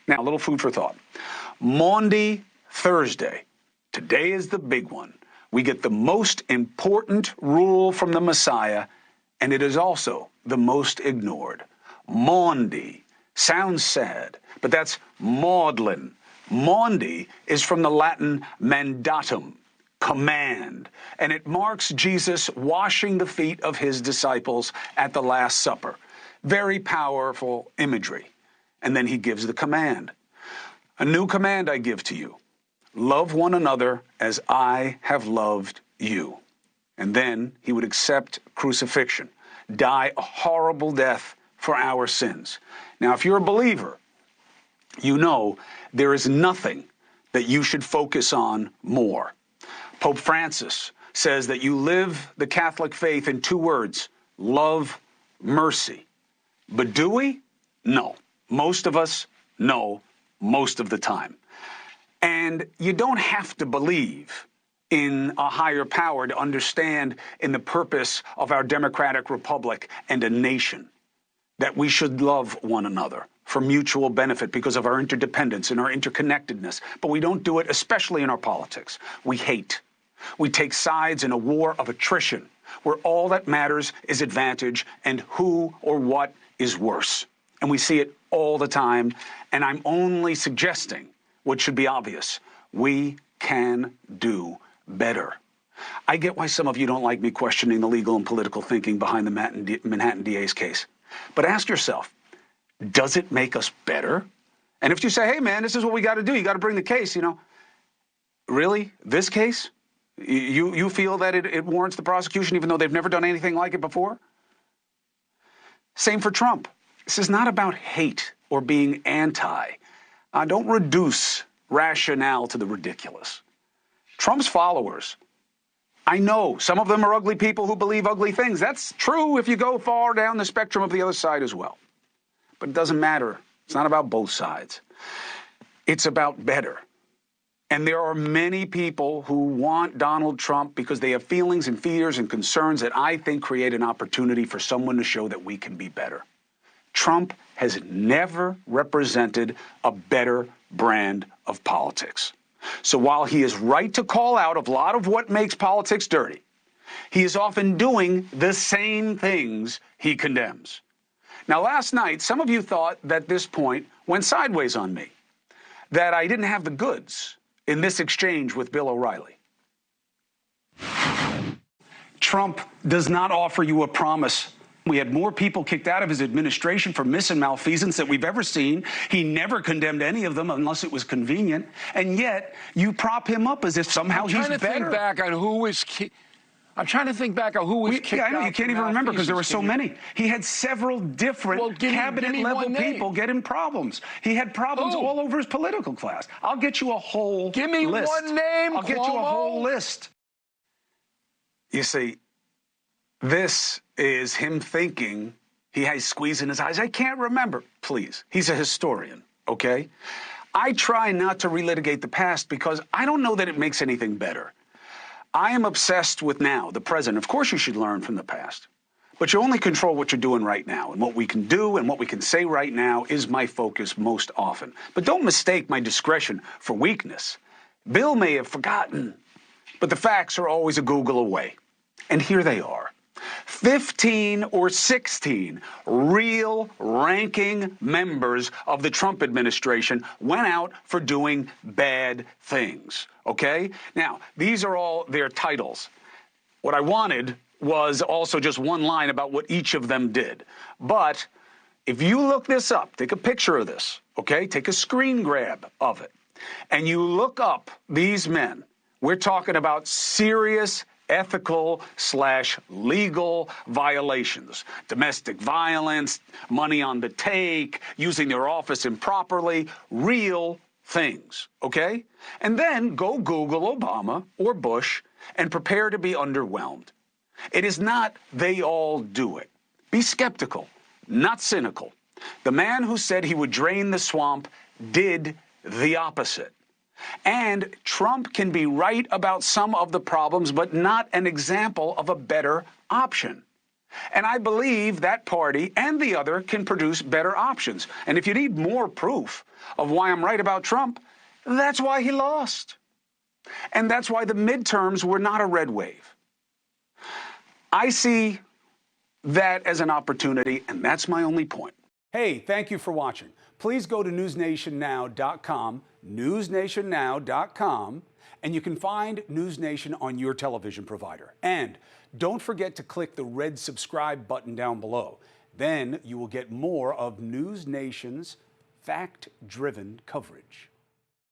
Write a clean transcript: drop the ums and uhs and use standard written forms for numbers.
Now, a little food for thought. Maundy Thursday. Today is the big one. We get the most important rule from the Messiah, and it is also the most ignored. Maundy. Sounds sad, but that's maudlin. Maundy is from the Latin mandatum, command, and it marks Jesus washing the feet of his disciples at the Last Supper. Very powerful imagery. And then he gives the command. A new command I give to you. Love one another as I have loved you. And then he would accept crucifixion, die a horrible death for our sins. Now, if you're a believer, you know there is nothing that you should focus on more. Pope Francis says that you live the Catholic faith in two words: love, mercy. But do we? No. Most of us, no, most of the time. And you don't have to believe in a higher power to understand in the purpose of our democratic republic and a nation that we should love one another for mutual benefit because of our interdependence and our interconnectedness. But we don't do it, especially in our politics. We hate. We take sides in a war of attrition where all that matters is advantage and who or what is worse. And we see it all the time. And I'm only suggesting what should be obvious. We can do better. I get why some of you don't like me questioning the legal and political thinking behind the Manhattan DA's case. But ask yourself, does it make us better? And if you say, hey, man, this is what we got to do, you got to bring the case, really? This case? You feel that it warrants the prosecution even though they've never done anything like it before? Same for Trump. This is not about hate or being anti. Don't reduce rationale to the ridiculous. Trump's followers, I know some of them are ugly people who believe ugly things. That's true if you go far down the spectrum of the other side as well. But it doesn't matter. It's not about both sides. It's about better. And there are many people who want Donald Trump because they have feelings and fears and concerns that I think create an opportunity for someone to show that we can be better. Trump has never represented a better brand of politics. So while he is right to call out a lot of what makes politics dirty, he is often doing the same things he condemns. Now, last night, some of you thought that this point went sideways on me, that I didn't have the goods in this exchange with Bill O'Reilly. Trump does not offer you a promise. We had more people kicked out of his administration for mis and malfeasance that we've ever seen. He never condemned any of them unless it was convenient. And yet, you prop him up as if somehow he's better. I'm trying to think back on who was kicked I know, out. You can't even remember because there were so many. He had several different cabinet-level people get him problems. He had problems all over his political class. I'll get you a whole list. Give me one name, I'll get you a whole list. You see, this is him thinking he has squeeze in his eyes. I can't remember. Please. He's a historian, okay? I try not to relitigate the past because I don't know that it makes anything better. I am obsessed with now, the present. Of course you should learn from the past. But you only control what you're doing right now. And what we can do and what we can say right now is my focus most often. But don't mistake my discretion for weakness. Bill may have forgotten, but the facts are always a Google away. And here they are. 15 or 16 real ranking members of the Trump administration went out for doing bad things, okay? Now, these are all their titles. What I wanted was also just one line about what each of them did. But if you look this up, take a picture of this, okay? Take a screen grab of it. And you look up these men, we're talking about serious ethical/legal violations, domestic violence, money on the take, using their office improperly, real things, okay? And then go Google Obama or Bush and prepare to be underwhelmed. It is not they all do it. Be skeptical, not cynical. The man who said he would drain the swamp did the opposite. And Trump can be right about some of the problems, but not an example of a better option. And I believe that party and the other can produce better options. And if you need more proof of why I'm right about Trump, that's why he lost. And that's why the midterms were not a red wave. I see that as an opportunity, and that's my only point. Hey, thank you for watching. Please go to newsnationnow.com, newsnationnow.com, and you can find News Nation on your television provider. And don't forget to click the red subscribe button down below. Then you will get more of News Nation's fact-driven coverage.